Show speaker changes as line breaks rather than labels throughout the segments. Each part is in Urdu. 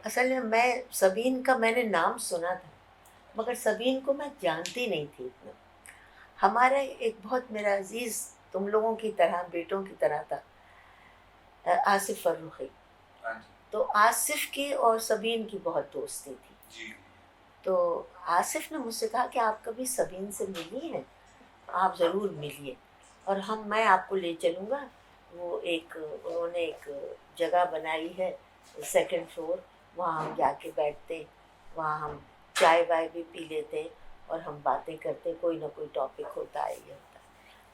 اصل میں سبین کا میں نے نام سنا تھا، مگر سبین کو میں جانتی نہیں تھی اتنا۔ ہمارا ایک بہت میرا عزیز تم لوگوں کی طرح بیٹوں کی طرح تھا، آصف فرخی۔
ہاں جی
تو آصف کی اور سبین کی بہت دوستی تھی۔
جی
تو آصف نے مجھ سے کہا کہ آپ کبھی سبین سے ملی ہیں، آپ ضرور ملیے، اور میں آپ کو لے چلوں گا۔ وہ انہوں نے ایک جگہ بنائی ہے، سیکنڈ فلور، وہاں ہم جا کے بیٹھتے، وہاں ہم چائے وائے بھی پی لیتے اور ہم باتیں کرتے، کوئی نہ کوئی ٹاپک ہوتا ہے، یہ ہوتا ہے۔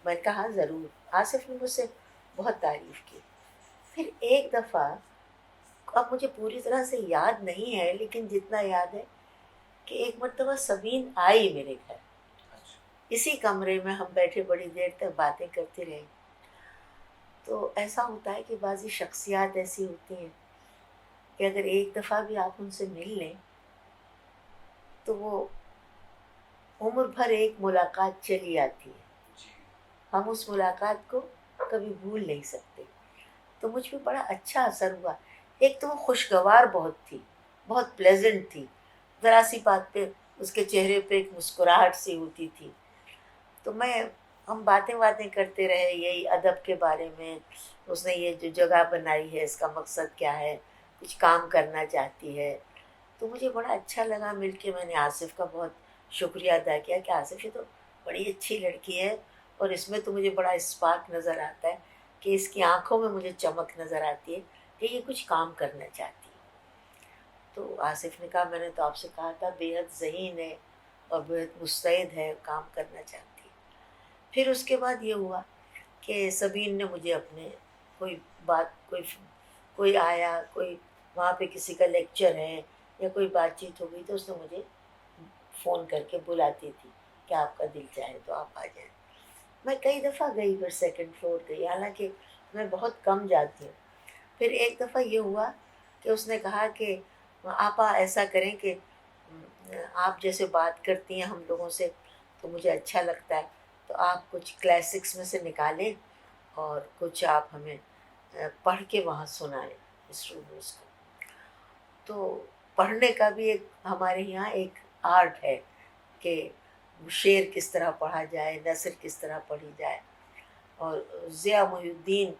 میں نے کہا ہاں ضرور۔ آصف نے مجھ سے بہت تعریف کی۔ پھر ایک دفعہ، اب مجھے پوری طرح سے یاد نہیں ہے لیکن جتنا یاد ہے کہ ایک مرتبہ سبین آئی میرے گھر،
اچھا
اسی کمرے میں ہم بیٹھے بڑی دیر تک باتیں کرتے رہے۔ تو ایسا ہوتا ہے کہ بعضی شخصیات ایسی ہوتی ہیں کہ اگر ایک دفعہ بھی آپ ان سے مل لیں تو وہ عمر بھر ایک ملاقات چلی آتی ہے،
جی
ہم اس ملاقات کو کبھی بھول نہیں سکتے۔ تو مجھ پہ بڑا اچھا اثر ہوا۔ ایک تو وہ خوشگوار بہت تھی، بہت پلیزنٹ تھی، ذرا سی بات پہ اس کے چہرے پہ ایک مسکراہٹ سی ہوتی تھی۔ تو ہم باتیں کرتے رہے یہی ادب کے بارے میں، اس نے یہ جو جگہ بنائی ہے اس کا مقصد کیا ہے، کچھ کام کرنا چاہتی ہے۔ تو مجھے بڑا اچھا لگا مل کے، میں نے آصف کا بہت شکریہ ادا کیا کہ آصف یہ تو بڑی اچھی لڑکی ہے، اور اس میں تو مجھے بڑا اسپارک نظر آتا ہے کہ اس کی آنکھوں میں مجھے چمک نظر آتی ہے کہ یہ کچھ کام کرنا چاہتی ہے۔ تو آصف نے کہا میں نے تو آپ سے کہا تھا بے حد ذہین ہے اور بے حد مستعد ہے، کام کرنا چاہتی ہے۔ پھر اس کے بعد یہ ہوا کہ سبین نے مجھے اپنے کوئی بات، کوئی آیا، کوئی وہاں پہ کسی کا لیکچر ہے یا کوئی بات چیت ہو گئی تو اس نے مجھے فون کر کے بلاتی تھی کہ آپ کا دل چاہے تو آپ آ جائیں۔ میں کئی دفعہ گئی، پھر سیکنڈ فلور گئی، حالانکہ میں بہت کم جاتی ہوں۔ پھر ایک دفعہ یہ ہوا کہ اس نے کہا کہ آپا ایسا کریں کہ آپ جیسے بات کرتی ہیں ہم لوگوں سے تو مجھے اچھا لگتا ہے، تو آپ کچھ کلاسکس میں سے نکالیں اور کچھ آپ ہمیں پڑھ کے وہاں سنائیں اسٹوڈنٹس کو۔ تو پڑھنے کا بھی ایک ہمارے یہاں ایک آرٹ ہے کہ شعر کس طرح پڑھا جائے، نثر کس طرح پڑھی جائے۔ اور ضیاء محی الدین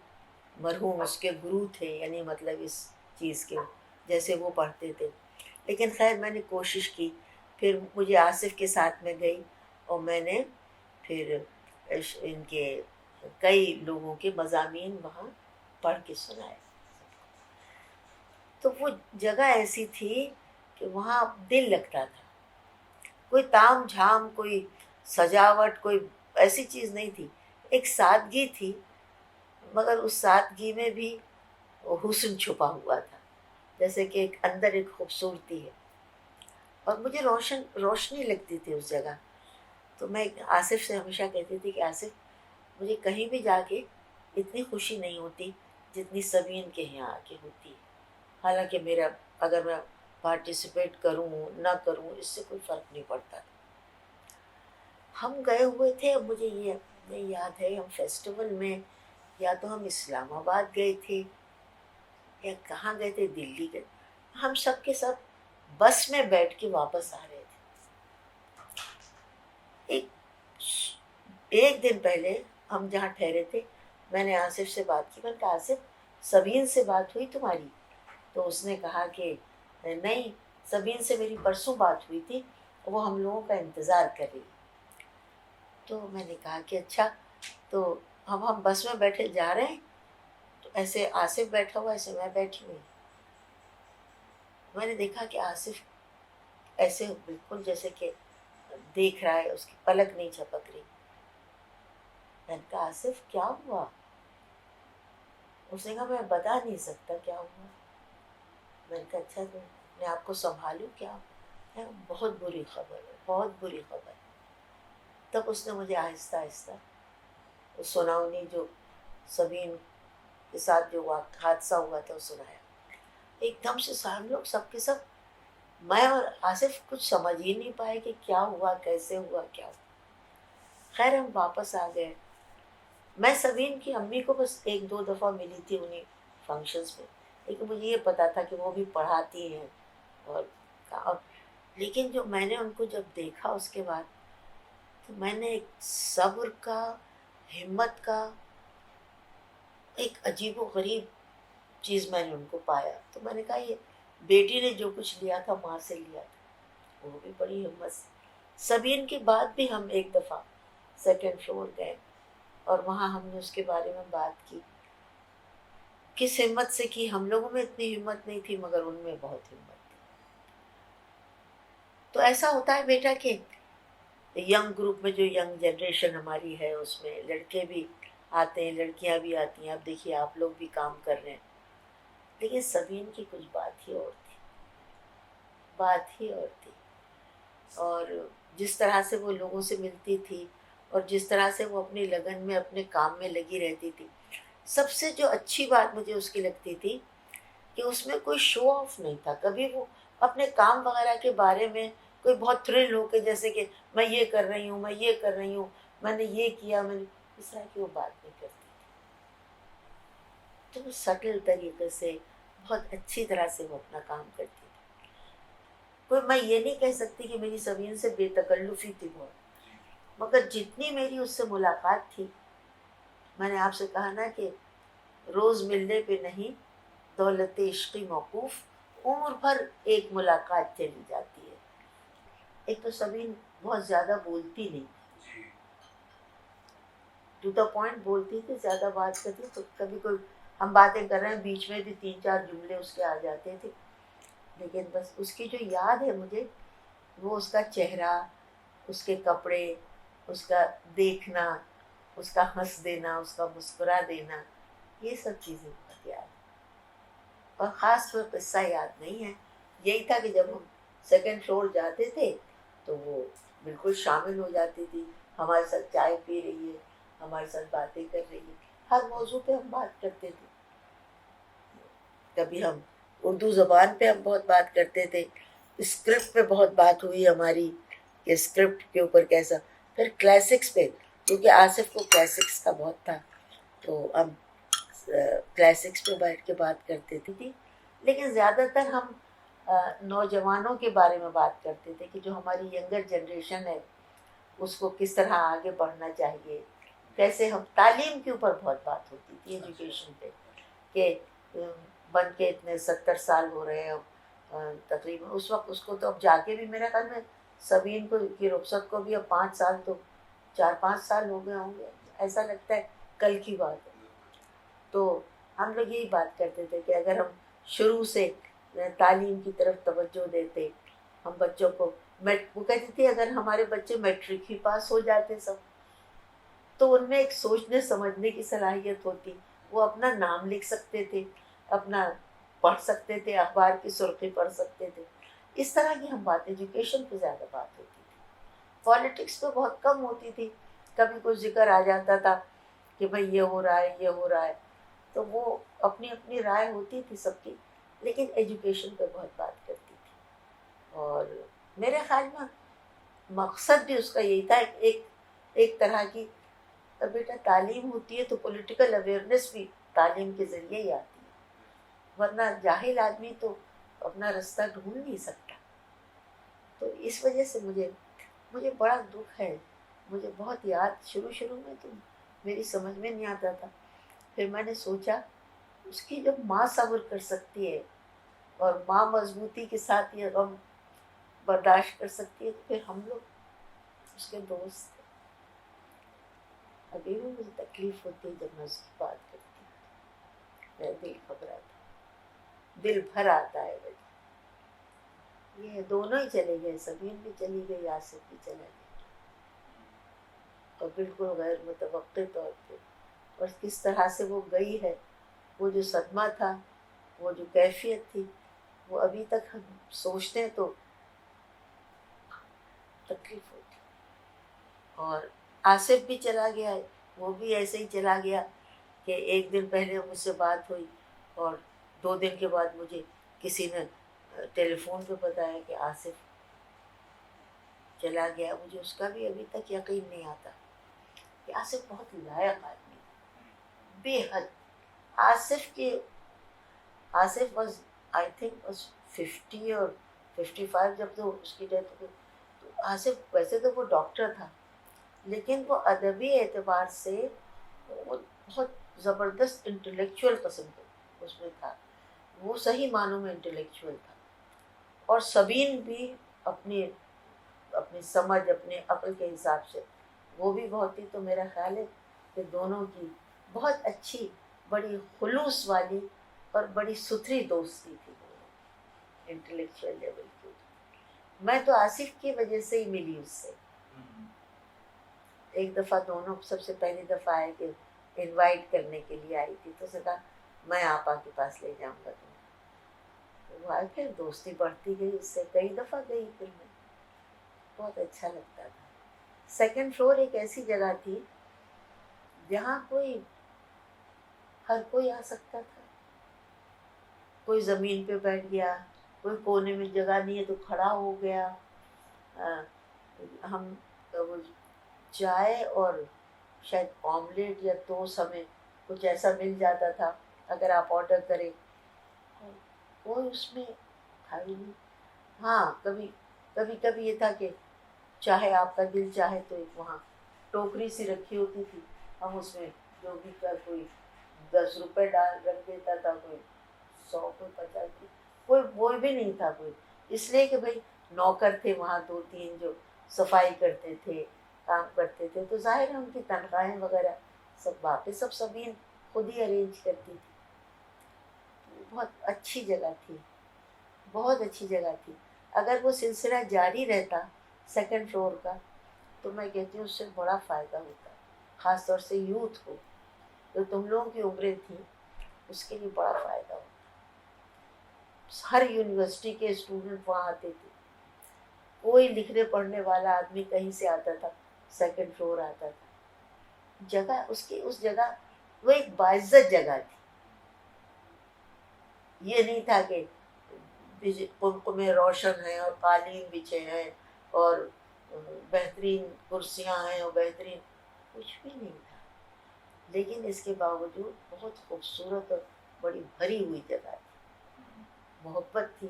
مرحوم اس کے گرو تھے، یعنی مطلب اس چیز کے جیسے وہ پڑھتے تھے۔ لیکن خیر میں نے کوشش کی، پھر مجھے آصف کے ساتھ میں گئی اور میں نے پھر ان کے کئی لوگوں کے مضامین وہاں پڑھ کے سنائے۔ تو وہ جگہ ایسی تھی کہ وہاں دل لگتا تھا، کوئی تام جھام، کوئی سجاوٹ، کوئی ایسی چیز نہیں تھی، ایک سادگی تھی، مگر اس سادگی میں بھی حسن چھپا ہوا تھا، جیسے کہ ایک اندر ایک خوبصورتی ہے، اور مجھے روشنی لگتی تھی اس جگہ۔ تو میں آصف سے ہمیشہ کہتی تھی کہ آصف مجھے کہیں بھی جا کے اتنی خوشی نہیں ہوتی جتنی سبین کے یہاں آ کے ہوتی ہے۔ حالانکہ میرا اگر میں پارٹیسپیٹ کروں نہ کروں اس سے کوئی فرق نہیں پڑتا۔ ہم گئے ہوئے تھے، مجھے یہ نہیں یاد ہے ہم فیسٹیول میں یا تو ہم اسلام آباد گئے تھے یا کہاں گئے تھے، دلی گئے، ہم سب کے سب بس میں بیٹھ کے واپس آ رہے تھے۔ ایک ایک دن پہلے ہم جہاں ٹھہرے تھے میں نے آصف سے بات کی، میں نے کہا آصف سبین سے بات ہوئی تمہاری؟ تو اس نے کہا کہ نہیں، سبین سے میری پرسوں بات ہوئی تھی، وہ ہم لوگوں کا انتظار کر رہی۔ تو میں نے کہا کہ اچھا، تو ہم بس میں بیٹھے جا رہے ہیں، تو ایسے آصف بیٹھا ہوا، ایسے میں بیٹھی ہوئی، میں نے دیکھا کہ آصف ایسے بالکل جیسے کہ دیکھ رہا ہے، اس کی پلک نہیں جھپک رہی۔ میں نے کہا آصف کیا ہوا؟ اس نے کہا میں بتا نہیں سکتا کیا ہوا۔ میں نے کہا اچھا تو میں آپ کو سنبھالوں کیا؟ بہت بری خبر ہے، بہت بری خبر ہے۔ تب اس نے مجھے آہستہ آہستہ وہ سناؤنی جو سبین کے ساتھ جو حادثہ ہوا تھا وہ سنایا۔ ایک دم سے ہم لوگ سب کے سب، میں اور آصف کچھ سمجھ ہی نہیں پائے کہ کیا ہوا، کیسے ہوا، کیا ہوا۔ خیر ہم واپس آ گئے۔ میں سبین کی امی کو بس ایک دو دفعہ ملی تھی انہیں فنکشنز میں، لیکن مجھے یہ پتا تھا کہ وہ بھی پڑھاتی ہیں اور لیکن جو میں نے ان کو جب دیکھا اس کے بعد، تو میں نے ایک صبر کا، ہمت کا، ایک عجیب و غریب چیز میں نے ان کو پایا. تو میں نے کہا یہ بیٹی نے جو کچھ لیا تھا ماں سے لیا تھا، وہ بھی بڑی ہمت سے. سبین کے بعد بھی ہم ایک دفعہ سیکنڈ فلور گئے اور وہاں ہم نے اس کے بارے میں بات کی، کس ہمت سے کی. ہم لوگوں میں اتنی ہمت نہیں تھی مگر ان میں بہت ہمت تھی. تو ایسا ہوتا ہے بیٹا کہ ینگ گروپ میں جو ینگ جنریشن ہماری ہے اس میں لڑکے بھی آتے ہیں، لڑکیاں بھی آتی ہیں. اب دیکھیے آپ لوگ بھی کام کر رہے ہیں، لیکن سبین کی کچھ بات ہی اور تھی، بات ہی اور تھی. اور جس طرح سے وہ لوگوں سے ملتی تھی اور جس طرح سے وہ اپنی لگن میں اپنے کام میں لگی رہتی تھی، سب سے جو اچھی بات مجھے اس کی لگتی تھی کہ اس میں کوئی شو آف نہیں تھا. کبھی وہ اپنے کام وغیرہ کے بارے میں کوئی بہت تھرل ہو کے جیسے کہ میں یہ کر رہی ہوں، میں یہ کر رہی ہوں، میں نے یہ کیا، میں نے اس طرح کی وہ بات نہیں کرتی تھی. تو وہ سٹل طریقے سے بہت اچھی طرح سے وہ اپنا کام کرتی تھی. کوئی میں یہ نہیں کہہ سکتی کہ میری زمین سے بے تکلفی تھی بہت، مگر جتنی میری اس سے ملاقات تھی، میں نے آپ سے کہا نا کہ روز ملنے پہ نہیں، دولت عشقی موقوف، عمر بھر ایک ملاقات چلی جاتی ہے. ایک تو سبین بہت زیادہ بولتی نہیں، ٹو دا پوائنٹ بولتی تھی، زیادہ بات کرتی تو کبھی کوئی ہم باتیں کر رہے ہیں بیچ میں بھی 3-4 جملے اس کے آ جاتے تھے. لیکن بس اس کی جو یاد ہے مجھے، وہ اس کا چہرہ، اس کے کپڑے، اس کا دیکھنا، اس کا ہنس دینا، اس کا مسکرا دینا، یہ سب چیزیں بہت یاد ہیں. اور خاص کوئی قصہ یاد نہیں ہے. یہی تھا کہ جب ہم سیکنڈ فلور جاتے تھے تو وہ بالکل شامل ہو جاتی تھی، ہمارے ساتھ چائے پی رہی ہے، ہمارے ساتھ باتیں کر رہی ہے، ہر موضوع پہ ہم بات کرتے تھے. کبھی ہم اردو زبان پہ ہم بہت بات کرتے تھے، اسکرپٹ پہ بہت بات ہوئی ہماری کہ اسکرپٹ کے اوپر کیسا. پھر کلاسکس پہ، کیونکہ آصف کو کلاسکس کا بہت تھا تو ہم کلاسکس پہ بیٹھ کے بات کرتے تھے. لیکن زیادہ تر ہم نوجوانوں کے بارے میں بات کرتے تھے کہ جو ہماری ینگر جنریشن ہے اس کو کس طرح آگے بڑھنا چاہیے، کیسے ہم تعلیم کے اوپر بہت بات ہوتی تھی، ایجوکیشن پہ، کہ بن کے اتنے 70 سال ہو رہے ہیں تقریباً. اس وقت اس کو تو اب جا کے بھی میرے خیال میں سبین کو کی رخصت کو بھی اب 5 سال تو 4-5 سال ہو گئے ہوں گے، ایسا لگتا ہے کل کی بات ہے. تو ہم لوگ یہی بات کرتے تھے کہ اگر ہم شروع سے تعلیم کی طرف توجہ دیتے، ہم بچوں کو وہ کہتی تھی اگر ہمارے بچے میٹرک ہی پاس ہو جاتے سب، تو ان میں ایک سوچنے سمجھنے کی صلاحیت ہوتی، وہ اپنا نام لکھ سکتے تھے، اپنا پڑھ سکتے تھے، اخبار کی سرخی پڑھ سکتے تھے. اس طرح کی ہم بات، ایجوکیشن پہ زیادہ بات ہوتی تھی. پالیٹکس پہ بہت کم ہوتی تھی. کبھی کوئی ذکر آ جاتا تھا کہ بھئی یہ ہو رہا ہے، یہ ہو رہا ہے، تو وہ اپنی اپنی رائے ہوتی تھی سب کی، لیکن ایجوکیشن پہ بہت بات کرتی تھی. اور میرے خیال میں مقصد بھی اس کا یہی تھا، ایک طرح کی بیٹا تعلیم ہوتی ہے تو پولیٹیکل اویئرنیس بھی تعلیم کے ذریعے ہی آتی ہے، ورنہ جاہل آدمی تو اپنا رستہ ڈھونڈ نہیں سکتا. تو اس وجہ سے مجھے بڑا دکھ ہے. مجھے بہت یاد، شروع میں تو میری سمجھ میں نہیں آتا تھا. پھر میں نے سوچا اس کی جب ماں صبر کر سکتی ہے اور ماں مضبوطی کے ساتھ یہ غم برداشت کر سکتی ہے، تو پھر ہم لوگ اس کے دوست تھے. ابھی بھی مجھے تکلیف ہوتی ہے جب میں اس کی بات کرتی ہوں، میرا دل گھبراتا ہے، دل بھر آتا ہے. یہ دونوں ہی چلے گئے، سبین بھی چلی گئی، آصف بھی چلا گیا، اور بالکل غیر متوقع طور پہ. اور کس طرح سے وہ گئی ہے، وہ جو صدمہ تھا، وہ جو کیفیت تھی، وہ ابھی تک ہم سوچتے ہیں تو تکلیف ہوتی. اور آصف بھی چلا گیا ہے، وہ بھی ایسے ہی چلا گیا کہ ایک دن پہلے مجھ سے بات ہوئی اور 2 دن کے بعد مجھے کسی نے ٹیلی فون پہ بتایا کہ آصف چلا گیا. مجھے اس کا بھی ابھی تک یقین نہیں آتا کہ آصف بہت لائق آدمی، بے حد. Asif was I think was 50 اور 55 جب تو اس کی ڈیتھ ہو گئی. تو آصف ویسے تو وہ ڈاکٹر تھا لیکن وہ ادبی اعتبار سے وہ بہت زبردست انٹلیکچوئل قسم کا اس میں تھا. وہ صحیح معنوں میں انٹلیکچوئل تھا. اور سبین بھی اپنی اپنی سمجھ اپنے عقل کے حساب سے وہ بھی بہت تھی. تو میرا خیال ہے کہ دونوں کی بہت اچھی بڑی خلوص والی اور بڑی ستھری دوستی تھی انٹلیکچوئل لیول کی. میں تو آصف کی وجہ سے ہی ملی اس سے. ایک دفعہ دونوں سب سے پہلی دفعہ آئے کہ انوائٹ کرنے کے لیے آئی تھی تو اس نے کہا میں آپا کے پاس لے جاؤں گا تمہیں. تو وہ آئے پھر دوستی بڑھتی گئی. اس سے کئی دفعہ گئی پھر میں. بہت اچھا لگتا تھا. سیکنڈ فلور ایک ایسی جگہ تھی جہاں ہر کوئی آ سکتا تھا. کوئی زمین پہ بیٹھ گیا, کوئی کونے میں جگہ نہیں ہے تو کھڑا ہو گیا. ہم وہ چائے اور شاید آملیٹ یا ٹوسٹ ہمیں کچھ ایسا مل جاتا تھا اگر آپ آرڈر کریں. کوئی اس میں تھا ہی نہیں. ہاں کبھی یہ تھا کہ چاہے آپ کا دل چاہے تو ایک وہاں ٹوکری سی رکھی ہوتی تھی, ہم اس میں جو بھی کوئی 10 روپے ڈال رکھ دیتا تھا, کوئی 100 کوئی 50, کوئی بھی نہیں تھا کوئی. اس لیے کہ بھائی نوکر تھے وہاں 2-3 جو صفائی کرتے تھے کام کرتے تھے, تو ظاہر ہے ان کی تنخواہیں وغیرہ سب باقی سب سبھی خود ہی ارینج کرتی تھی. بہت اچھی جگہ تھی, بہت اچھی جگہ تھی. اگر وہ سلسلہ جاری رہتا سیکنڈ فلور کا تو میں کہتی ہوں اس سے بڑا فائدہ ہوتا, خاص طور سے یوتھ کو. جو تم لوگوں کی عمریں تھیں اس کے لیے بڑا فائدہ ہوتا. ہر یونیورسٹی کے اسٹوڈنٹ وہاں آتے تھے. کوئی لکھنے پڑھنے والا آدمی کہیں سے آتا تھا, سیکنڈ فلور آتا تھا. جگہ اس جگہ وہ ایک باعزت جگہ تھی. یہ نہیں تھا کہ میں روشن ہے اور قالین بچھے ہیں اور بہترین کرسیاں ہیں اور بہترین, کچھ بھی نہیں تھا. لیکن اس کے باوجود بہت خوبصورت اور بڑی بھری ہوئی جگہ تھی. محبت تھی,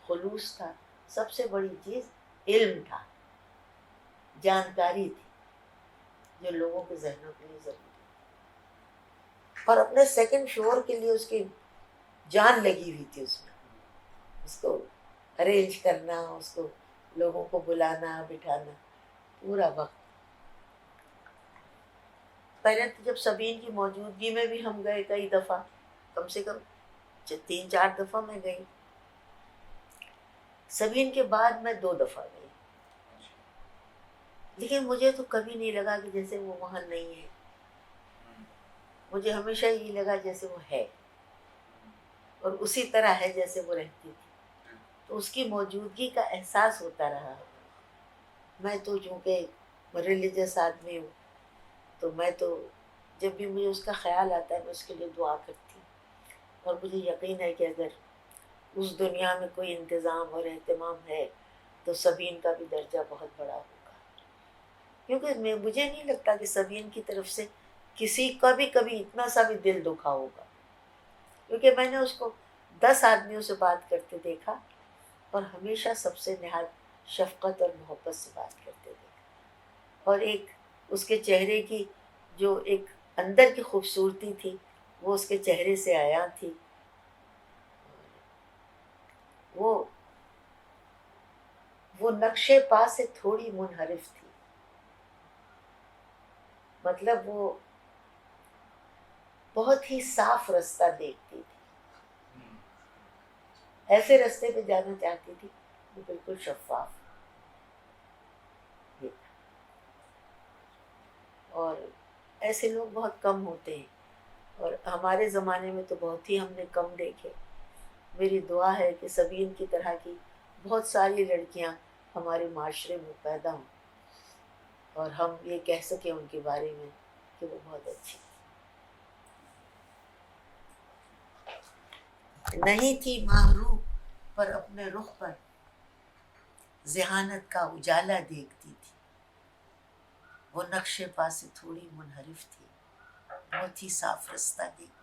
خلوص تھا, سب سے بڑی چیز علم تھا, جانکاری تھی جو لوگوں کے ذہنوں کے لیے ضروری تھی. اور اپنے سیکنڈ فلور کے لیے اس کی جان لگی ہوئی تھی اس میں, اس کو ارینج کرنا, اس کو لوگوں کو بلانا بٹھانا پورا وقت. پہلے تو جب سبین کی موجودگی میں بھی ہم گئے کئی دفعہ, کم سے کم 3-4 دفعہ میں گئی. سبین کے بعد میں 2 دفعہ گئی, لیکن مجھے تو کبھی نہیں لگا کہ جیسے وہ وہاں نہیں ہے. مجھے ہمیشہ یہ لگا جیسے وہ ہے اور اسی طرح ہے جیسے وہ رہتی تھی. تو اس کی موجودگی کا احساس ہوتا رہا. میں تو چونکہ ریلیجس آدمی ہوں تو میں تو جب بھی مجھے اس کا خیال آتا ہے میں اس کے لیے دعا کرتی ہوں. اور مجھے یقین ہے کہ اگر اس دنیا میں کوئی انتظام اور اہتمام ہے تو سبین کا بھی درجہ بہت بڑا ہوگا. کیونکہ مجھے نہیں لگتا کہ سبین کی طرف سے کسی کا بھی کبھی اتنا سا بھی دل دکھا ہوگا, کیونکہ میں نے اس کو 10 آدمیوں سے بات کرتے دیکھا اور ہمیشہ سب سے نہایت شفقت اور محبت سے بات کرتے دیکھا. اور ایک اس کے چہرے کی جو ایک اندر کی خوبصورتی تھی وہ اس کے چہرے سے عیاں تھی. وہ نقشے پا سے تھوڑی منحرف تھی. مطلب وہ بہت ہی صاف رستہ دیکھتی تھی, ایسے رستے پہ جانا چاہتی تھی وہ بالکل شفاف. اور ایسے لوگ بہت کم ہوتے ہیں اور ہمارے زمانے میں تو بہت ہی ہم نے کم دیکھے. میری دعا ہے کہ سبین کی طرح کی بہت ساری لڑکیاں ہمارے معاشرے میں پیدا ہوں اور ہم یہ کہہ سکیں ان کے بارے میں کہ وہ بہت اچھی نہیں تھی. ماہرو پر اپنے رخ پر ذہانت کا اجالا دیکھتی تھی. وہ نقشے پا سے تھوڑی منحرف تھی, بہت ہی صاف رستہ دیکھتی.